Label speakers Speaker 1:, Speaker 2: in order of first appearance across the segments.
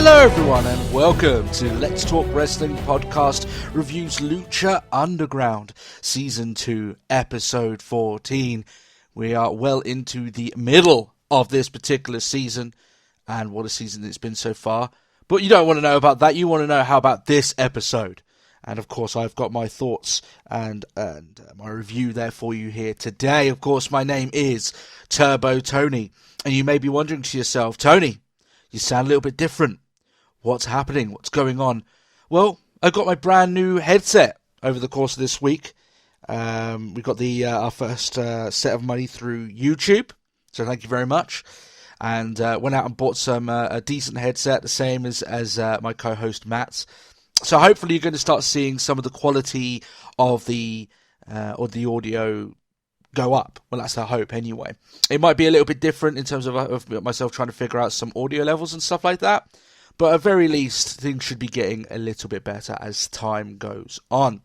Speaker 1: Hello everyone and welcome to Let's Talk Wrestling Podcast Reviews Lucha Underground Season 2 Episode 14. We are well into the middle of this particular season, and what a season it's been so far. But you don't want to know about that, you want to know how about this episode. And of course I've got my thoughts and my review there for you here today. Of course my name is Turbo Tony, and you may be wondering to yourself, Tony, you sound a little bit different. What's happening? What's going on? Well, I got my brand new headset over the course of this week. We got our first set of money through YouTube, so thank you very much. And went out and bought some a decent headset, the same as my co-host Matt's. So hopefully you're going to start seeing some of the quality of the audio go up. Well, that's our hope anyway. It might be a little bit different in terms of myself trying to figure out some audio levels and stuff like that. But at very least, things should be getting a little bit better as time goes on.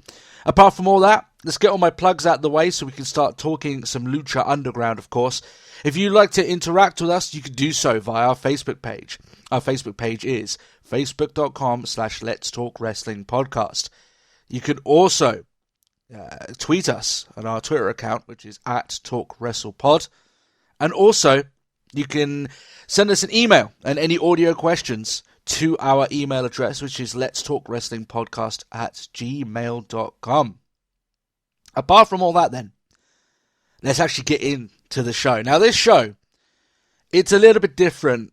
Speaker 1: Apart from all that, let's get all my plugs out of the way so we can start talking some Lucha Underground, of course. If you'd like to interact with us, you can do so via our Facebook page. Our Facebook page is facebook.com/Let's Talk Wrestling Podcast. You can also tweet us on our Twitter account, which is @TalkWrestlePod. And also, you can send us an email and any audio questions to our email address, which is letstalkwrestlingpodcast@gmail.com. Apart from all that then, let's actually get into the show. Now this show, it's a little bit different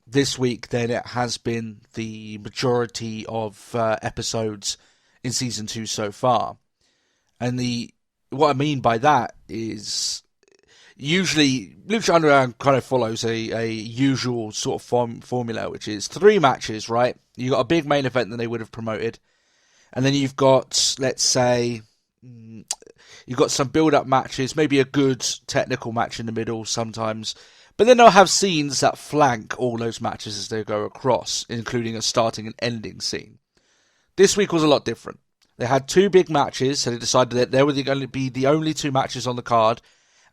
Speaker 1: this week than it has been the majority of episodes in Season 2 so far. And what I mean by that is, usually Lucha Underground kind of follows a usual sort of formula, which is 3 matches, right? You've got a big main event that they would have promoted. And then you've got, let's say, you've got some build-up matches, maybe a good technical match in the middle sometimes. But then they'll have scenes that flank all those matches as they go across, including a starting and ending scene. This week was a lot different. They had 2 big matches, so they decided that they were going to be the only 2 matches on the card,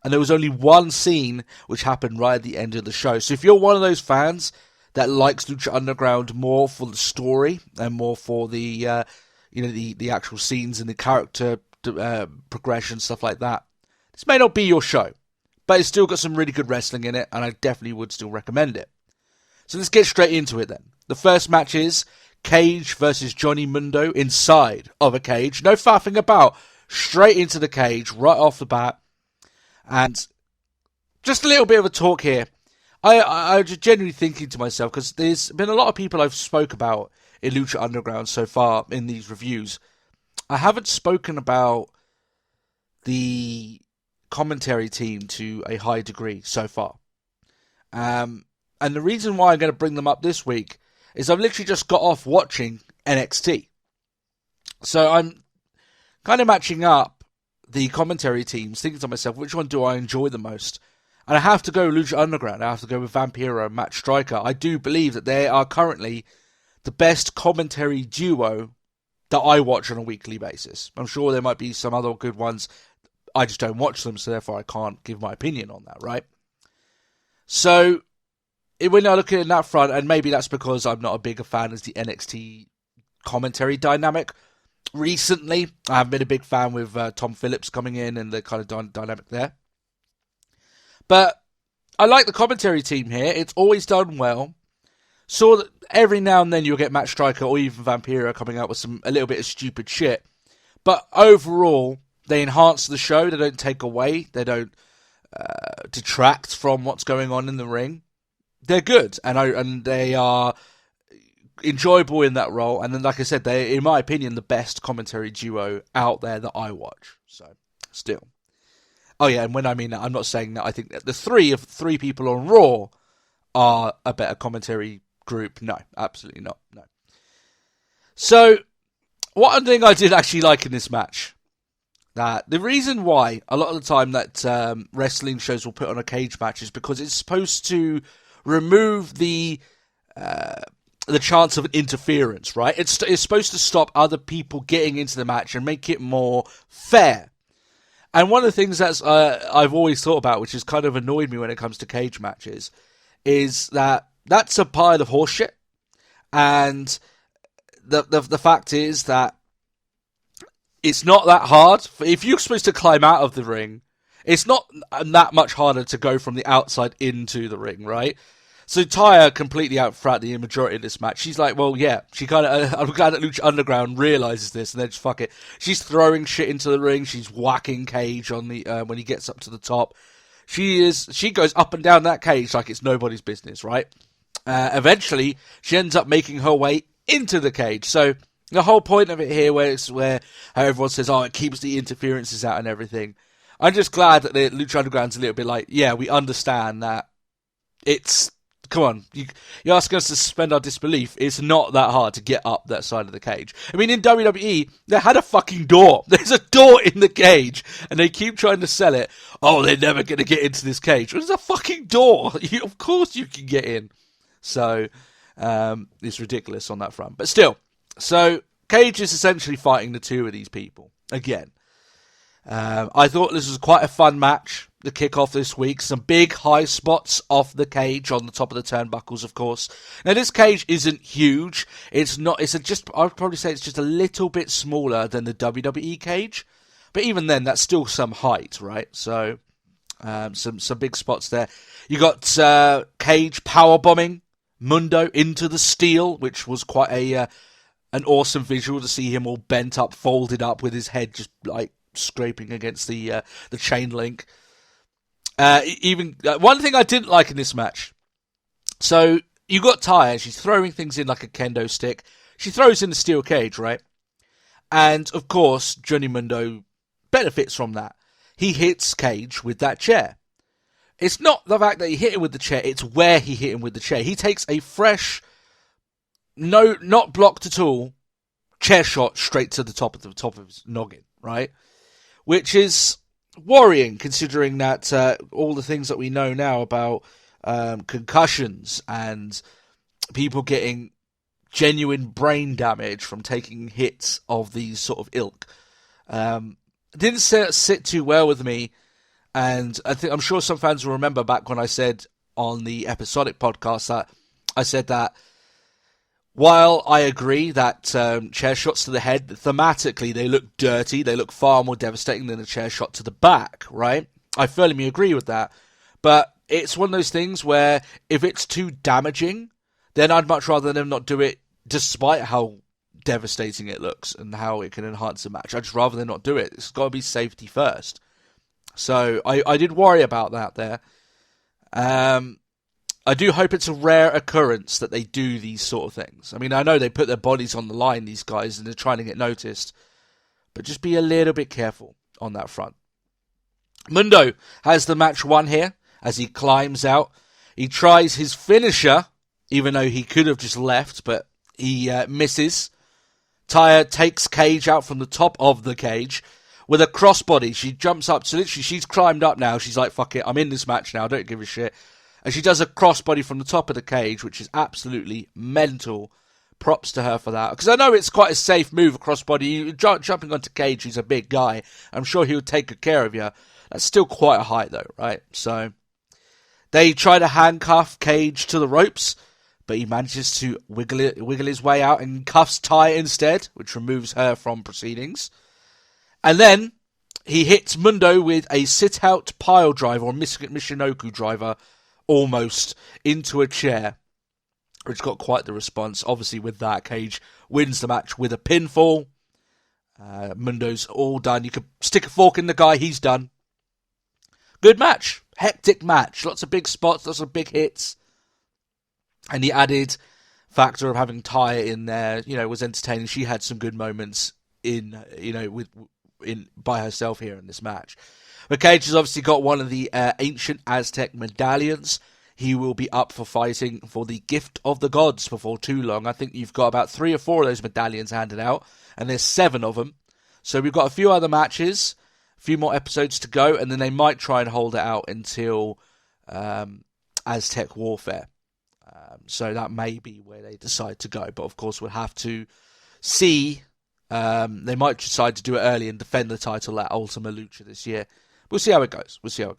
Speaker 1: and there was only one scene which happened right at the end of the show. So if you're one of those fans that likes Lucha Underground more for the story and more for the actual scenes and the character progression, stuff like that, this may not be your show, but it's still got some really good wrestling in it, and I definitely would still recommend it. So let's get straight into it then. The first match is Cage versus Johnny Mundo inside of a cage. No faffing about. Straight into the cage, right off the bat. And just a little bit of a talk here. I was genuinely thinking to myself, because there's been a lot of people I've spoke about in Lucha Underground so far in these reviews. I haven't spoken about the commentary team to a high degree so far. And the reason why I'm going to bring them up this week is I've literally just got off watching NXT. So I'm kind of matching up the commentary teams, thinking to myself, which one do I enjoy the most? And I have to go Lucha Underground. I have to go with Vampiro and Matt Striker. I do believe that they are currently the best commentary duo that I watch on a weekly basis. I'm sure there might be some other good ones. I just don't watch them, so therefore I can't give my opinion on that, right? So when I look at it in that front, and maybe that's because I'm not a bigger fan as the NXT commentary dynamic. Recently, I haven't been a big fan with Tom Phillips coming in and the kind of dynamic there. But I like the commentary team here. It's always done well. So that every now and then you'll get Matt Striker or even Vampiro coming out with a little bit of stupid shit. But overall, they enhance the show. They don't take away. They don't detract from what's going on in the ring. They're good, and they are enjoyable in that role. And then, like I said, they're, in my opinion, the best commentary duo out there that I watch. So, still. Oh yeah, and when I mean that, I'm not saying that I think that the three people on Raw are a better commentary group. No, absolutely not. No. So, one thing I did actually like in this match, that the reason why a lot of the time that wrestling shows will put on a cage match is because it's supposed to remove the chance of interference, right? It's supposed to stop other people getting into the match and make it more fair. And one of the things that I've always thought about, which has kind of annoyed me when it comes to cage matches, is that that's a pile of horseshit. And the fact is that it's not that hard. If you're supposed to climb out of the ring, it's not that much harder to go from the outside into the ring, right? So Taya completely out-front the majority of this match. She's like, well, yeah, she kind of, I'm glad that Lucha Underground realizes this, and then just fuck it. She's throwing shit into the ring. She's whacking Cage on the when he gets up to the top. She goes up and down that cage like it's nobody's business, right? Eventually, she ends up making her way into the cage. So the whole point of it here, where how everyone says, oh, it keeps the interferences out and everything. I'm just glad that the Lucha Underground's a little bit like, yeah, we understand that it's. Come on, you're asking us to suspend our disbelief. It's not that hard to get up that side of the cage. I mean, in WWE, they had a fucking door. There's a door in the cage, and they keep trying to sell it. Oh, they're never going to get into this cage. There's a fucking door. Of course you can get in. So, it's ridiculous on that front. But still, so Cage is essentially fighting the two of these people again. I thought this was quite a fun match. The kickoff this week, some big high spots off the cage on the top of the turnbuckles, of course. Now this cage isn't huge. It's not. I would probably say it's just a little bit smaller than the WWE cage, but even then, that's still some height, right? So, some big spots there. You got Cage power bombing Mundo into the steel, which was quite an awesome visual to see him all bent up, folded up, with his head just like scraping against the chain link. One thing I didn't like in this match. So you got Taya. She's throwing things in like a kendo stick. She throws in the steel cage, right? And of course, Johnny Mundo benefits from that. He hits Cage with that chair. It's not the fact that he hit him with the chair. It's where he hit him with the chair. He takes a fresh, not blocked at all, chair shot straight to the top of his noggin, right? Which is worrying, considering that all the things that we know now about concussions and people getting genuine brain damage from taking hits of these sort of ilk didn't sit too well with me. And I'm sure some fans will remember back when I said on the Episodic podcast that I said that while I agree that chair shots to the head, thematically, they look dirty. They look far more devastating than a chair shot to the back, right? I firmly agree with that. But it's one of those things where if it's too damaging, then I'd much rather them not do it despite how devastating it looks and how it can enhance the match. I'd just rather them not do it. It's got to be safety first. So I did worry about that there. I do hope it's a rare occurrence that they do these sort of things. I mean, I know they put their bodies on the line, these guys, and they're trying to get noticed. But just be a little bit careful on that front. Mundo has the match won here as he climbs out. He tries his finisher, even though he could have just left, but he misses. Taya takes Cage out from the top of the cage with a crossbody. She jumps up. So literally, she's climbed up now. She's like, fuck it, I'm in this match now. I don't give a shit. And she does a crossbody from the top of the cage, which is absolutely mental. Props to her for that. Because I know it's quite a safe move, a crossbody. Jumping onto Cage, he's a big guy. I'm sure he would take good care of you. That's still quite a height, though, right? So they try to handcuff Cage to the ropes, but he manages to wiggle his way out and cuffs Taya instead, which removes her from proceedings. And then he hits Mundo with a sit-out pile driver, or Michinoku driver, almost into a chair, which got quite the response. Obviously, with that, Cage wins the match with a pinfall. Mundo's all done. You could stick a fork in the guy, he's done. Good match. Hectic match. Lots of big spots, lots of big hits. And the added factor of having Taya in there, was entertaining. She had some good moments by herself here in this match. But Cage has obviously got one of the ancient Aztec medallions. He will be up for fighting for the Gift of the Gods before too long. I think you've got about 3 or 4 of those medallions handed out, and there's 7 of them. So we've got a few other matches, a few more episodes to go, and then they might try and hold it out until Aztec Warfare. So that may be where they decide to go. But of course, we'll have to see. They might decide to do it early and defend the title at Ultima Lucha this year. We'll see how it goes. After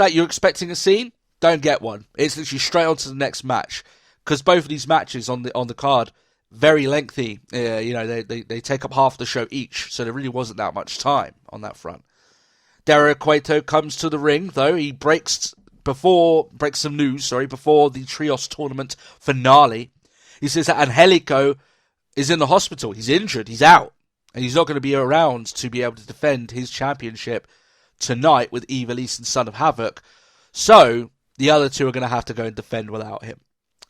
Speaker 1: that, you're expecting a scene. Don't get one. It's literally straight on to the next match. because both of these matches on the card very lengthy. They take up half the show each, so there really wasn't that much time on that front. Dario Cueto comes to the ring, though. He breaks some news, before the Trios tournament finale. He says that Angelico is in the hospital. He's injured. He's out. And he's not going to be around to be able to defend his championship tonight with Ivelisse and Son of Havoc. So, the other two are going to have to go and defend without him.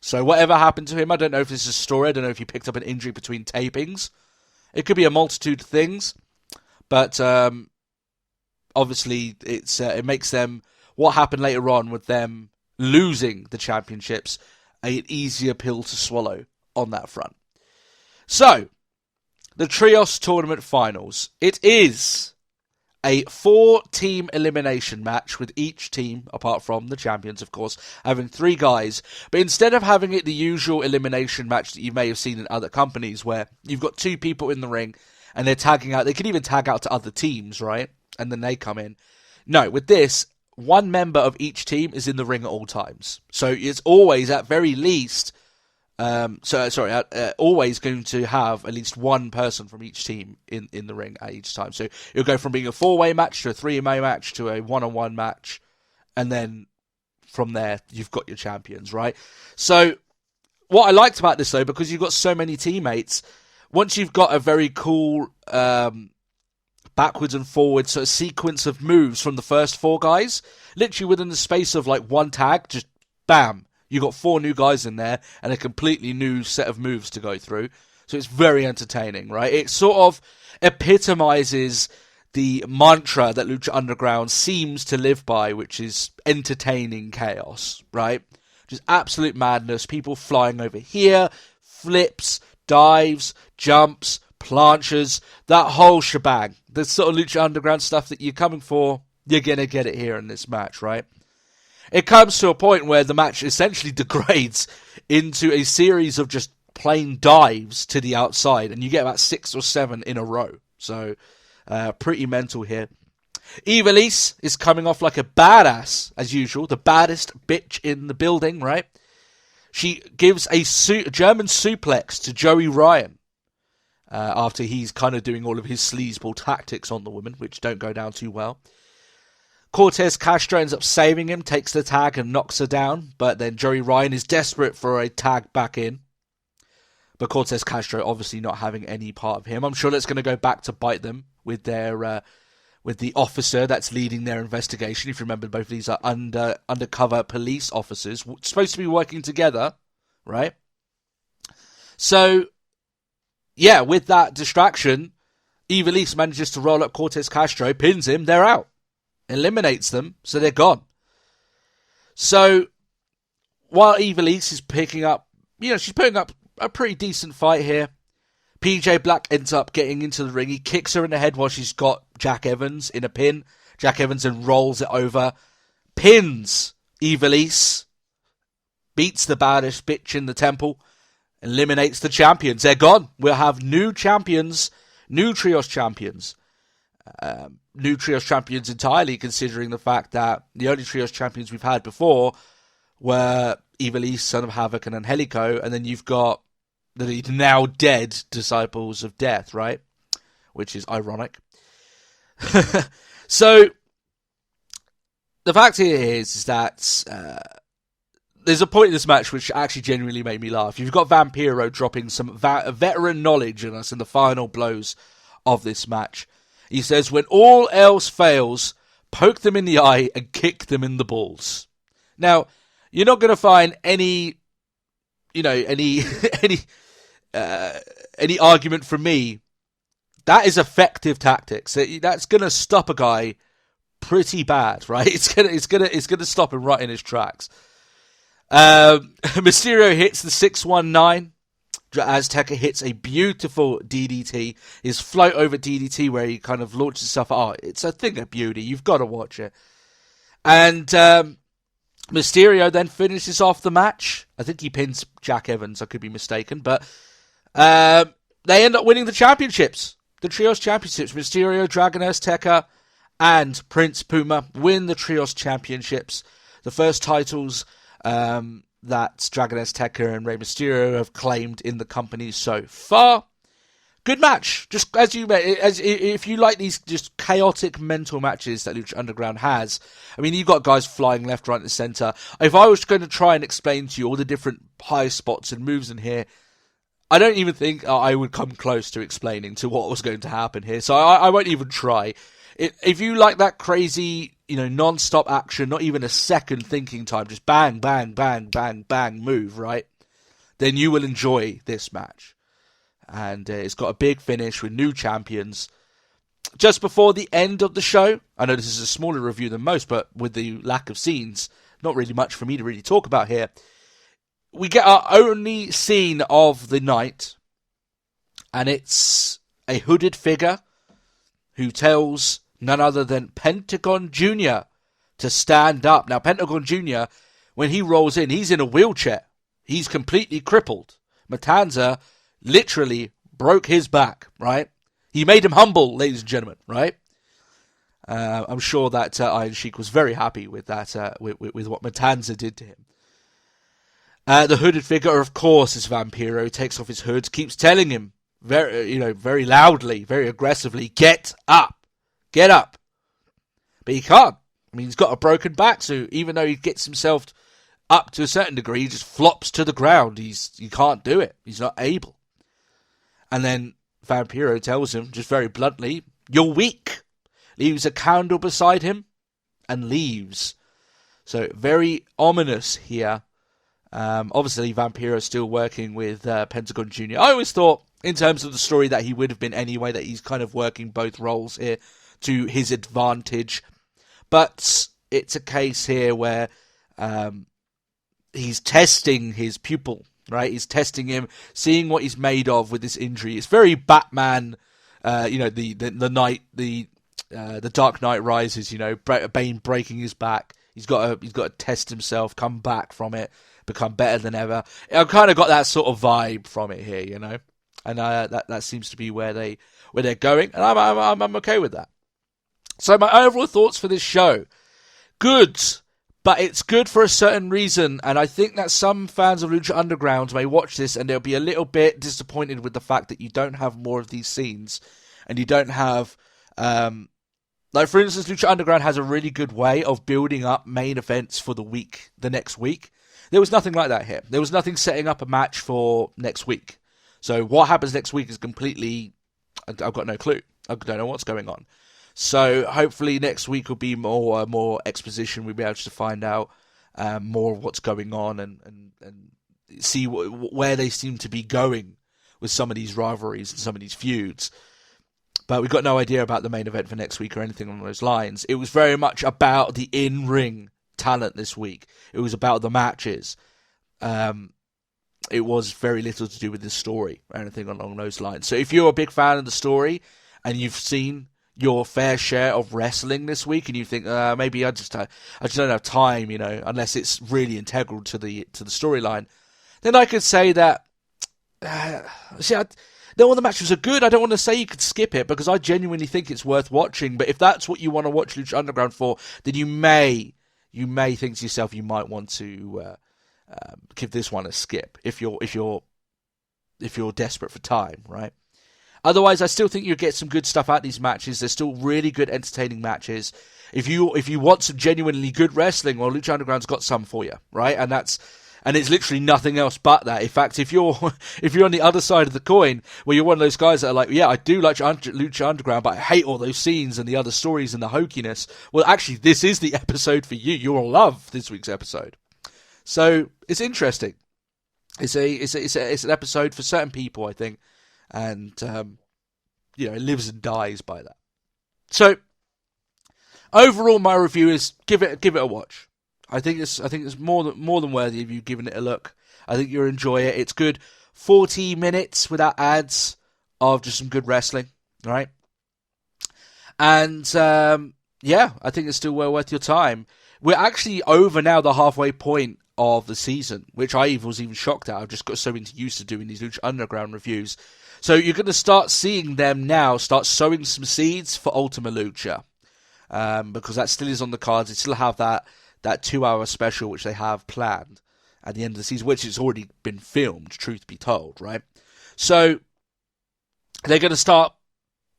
Speaker 1: So, whatever happened to him, I don't know if this is a story. I don't know if he picked up an injury between tapings. It could be a multitude of things. But, obviously, it makes them, what happened later on with them losing the championships, an easier pill to swallow on that front. So, the Trios Tournament Finals. It is a 4-team elimination match with each team, apart from the champions, of course, having 3 guys. But instead of having it the usual elimination match that you may have seen in other companies, where you've got 2 people in the ring and they're tagging out, they can even tag out to other teams, right? And then they come in. No, with this, 1 member of each team is in the ring at all times. So it's always, at very least, always going to have at least 1 person from each team in the ring at each time. So you'll go from being a 4-way match to a 3-way match to a 1-on-1 match, and then from there you've got your champions, right? So what I liked about this, though, because you've got so many teammates, once you've got a very cool backwards and forwards sort of sequence of moves from the first 4 guys, literally within the space of like 1 tag, just bam, you got 4 new guys in there and a completely new set of moves to go through. So it's very entertaining, right? It sort of epitomizes the mantra that Lucha Underground seems to live by, which is entertaining chaos, right? Just absolute madness. People flying over here, flips, dives, jumps, planches, that whole shebang. The sort of Lucha Underground stuff that you're coming for, you're going to get it here in this match, right? It comes to a point where the match essentially degrades into a series of just plain dives to the outside, and you get about 6 or 7 in a row. So, pretty mental here. Ivelisse is coming off like a badass, as usual, the baddest bitch in the building, right? She gives a German suplex to Joey Ryan after he's kind of doing all of his sleazeball tactics on the woman, which don't go down too well. Cortez Castro ends up saving him, takes the tag and knocks her down, but then Joey Ryan is desperate for a tag back in. But Cortez Castro obviously not having any part of him. I'm sure that's going to go back to bite them with their with the officer that's leading their investigation. If you remember, both of these are undercover police officers supposed to be working together, right? So, yeah, with that distraction, Ivelisse manages to roll up Cortez Castro, pins him, they're out. Eliminates them, so they're gone. So, while Ivelisse is picking up, she's putting up a pretty decent fight here, PJ Black ends up getting into the ring. He kicks her in the head while she's got Jack Evans in a pin. Jack Evans then rolls it over, pins Ivelisse, beats the baddest bitch in the temple, eliminates the champions. They're gone. We'll have new champions, new Trios champions. New Trios champions entirely, considering the fact that the only Trios champions we've had before were Ivelisse, Son of Havoc, and Angelico, and then you've got the now dead Disciples of Death, right? Which is ironic. So, the fact here is that there's a point in this match which actually genuinely made me laugh. You've got Vampiro dropping some veteran knowledge on us in the final blows of this match. He says, when all else fails, poke them in the eye and kick them in the balls. Now, you're not going to find any argument from me. That is effective tactics. That's going to stop a guy pretty bad, right? It's going to stop him right in his tracks. Mysterio hits the 619. Azteca hits a beautiful DDT. His float over DDT where he kind of launches himself. Oh, it's a thing of beauty. You've got to watch it. And Mysterio then finishes off the match. I think he pins Jack Evans. I could be mistaken. But they end up winning the championships. The Trios championships. Mysterio, Dragon Azteca, and Prince Puma win the Trios championships. The first titles that Dragon Azteca and Rey Mysterio have claimed in the company so far. Good match. Just if you like these just chaotic mental matches that Lucha Underground has. I mean, you've got guys flying left, right, and centre. If I was going to try and explain to you all the different high spots and moves in here, I don't even think I would come close to explaining to what was going to happen here. So I won't even try. If you like that crazy, non-stop action, not even a second thinking time, just bang, bang, bang, bang, bang, move, right? Then you will enjoy this match. And it's got a big finish with new champions. Just before the end of the show, I know this is a smaller review than most, but with the lack of scenes, not really much for me to really talk about here. We get our only scene of the night, and it's a hooded figure who tells none other than Pentagon Jr. to stand up. Now, Pentagon Jr., when he rolls in, he's in a wheelchair. He's completely crippled. Matanza literally broke his back, right? He made him humble, ladies and gentlemen, right? I'm sure that Iron Sheik was very happy with that, with what Matanza did to him. The hooded figure, of course, is Vampiro. Takes off his hood, keeps telling him very loudly, very aggressively, get up, get up. But he can't. I mean, he's got a broken back, so even though he gets himself up to a certain degree, he just flops to the ground. He can't do it. He's not able. And then Vampiro tells him, just very bluntly, you're weak. Leaves a candle beside him and leaves. So very ominous here. Obviously, Vampiro is still working with Pentagon Jr. I always thought, in terms of the story, that he would have been anyway, that he's kind of working both roles here to his advantage. But it's a case here where he's testing his pupil. Right, he's testing him, seeing what he's made of with this injury. It's very Batman, the night, the Dark Knight Rises. Bane breaking his back. He's got to test himself, come back from it, become better than ever. I've kind of got that sort of vibe from it here, and that seems to be where they're going, and I'm okay with that. So my overall thoughts for this show, good. But it's good for a certain reason, and I think that some fans of Lucha Underground may watch this and they'll be a little bit disappointed with the fact that you don't have more of these scenes, and you don't have, for instance, Lucha Underground has a really good way of building up main events for the next week. There was nothing like that here. There was nothing setting up a match for next week. So what happens next week is completely, I've got no clue. I don't know what's going on. So hopefully next week will be more exposition. We'll be able to find out more of what's going on and see where they seem to be going with some of these rivalries and some of these feuds. But we've got no idea about the main event for next week or anything along those lines. It was very much about the in-ring talent this week. It was about the matches. It was very little to do with the story or anything along those lines. So if you're a big fan of the story and you've seen your fair share of wrestling this week, and you think maybe I just don't have time, unless it's really integral to the storyline, then I could say that. All the matches are good. I don't want to say you could skip it because I genuinely think it's worth watching. But if that's what you want to watch Lucha Underground for, then you may think to yourself you might want to give this one a skip if you're desperate for time, right? Otherwise, I still think you'll get some good stuff out of these matches. They're still really good, entertaining matches. If you want some genuinely good wrestling, well, Lucha Underground's got some for you, right? And it's literally nothing else but that. In fact, if you're on the other side of the coin, where you're one of those guys that are like, yeah, I do like Lucha Underground, but I hate all those scenes and the other stories and the hokiness. Well, actually, this is the episode for you. You'll love this week's episode. So it's interesting. It's an episode for certain people, I think. And, it lives and dies by that. So, overall, my review is give it a watch. I think it's more than worthy of you giving it a look. I think you'll enjoy it. It's good 40 minutes without ads of just some good wrestling, right? And, I think it's still well worth your time. We're actually over now the halfway point of the season, which I was even shocked at. I've just got so used to doing these Lucha Underground reviews. So you're going to start seeing them now start sowing some seeds for Ultima Lucha. Because that still is on the cards. They still have that 2-hour special which they have planned. at the end of the season, which has already been filmed, truth be told, right? So they're going to start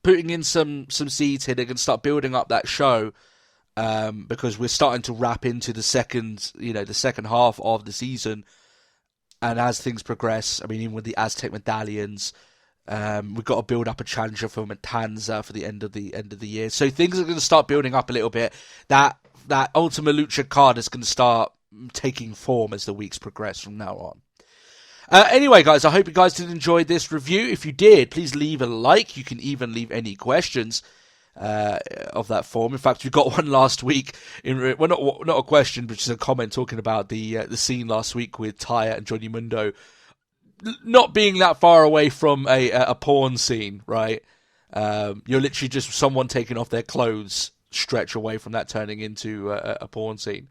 Speaker 1: putting in some seeds here. They're going to start building up that show because we're starting to wrap into the second half of the season. And as things progress, I mean, even with the Aztec medallions, we've got to build up a challenger for Matanza for the end of the year. So things are going to start building up a little bit. That Ultima Lucha card is going to start taking form as the weeks progress from now on. Anyway, guys, I hope you guys did enjoy this review. If you did, please leave a like. You can even leave any questions of that form. In fact, we got one last week. Not a question, but just a comment talking about the scene last week with Taya and Johnny Mundo not being that far away from a porn scene, right? You're literally just someone taking off their clothes stretch away from that turning into a porn scene.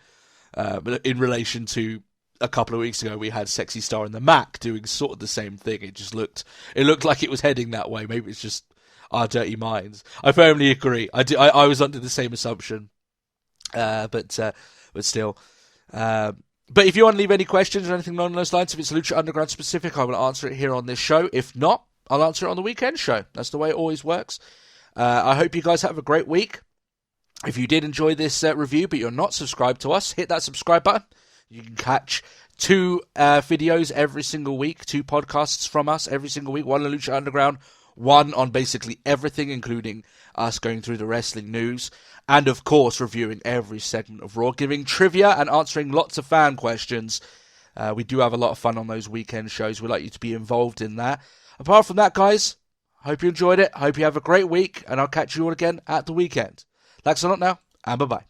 Speaker 1: But in relation to a couple of weeks ago, we had Sexy Star and the Mac doing sort of the same thing. It looked like it was heading that way. Maybe it's just our dirty minds. I firmly agree. I was under the same assumption, but still. But if you want to leave any questions or anything along those lines, if it's Lucha Underground specific, I will answer it here on this show. If not, I'll answer it on the weekend show. That's the way it always works. I hope you guys have a great week. If you did enjoy this review, but you're not subscribed to us, hit that subscribe button. You can catch 2 videos every single week, 2 podcasts from us every single week, one on Lucha Underground, one on basically everything, including us going through the wrestling news, and of course reviewing every segment of Raw, giving trivia and answering lots of fan questions. We do have a lot of fun on those weekend shows. We'd like you to be involved in that. Apart from that, guys, hope you enjoyed it. Hope you have a great week, and I'll catch you all again at the weekend. Thanks a lot now, and bye-bye.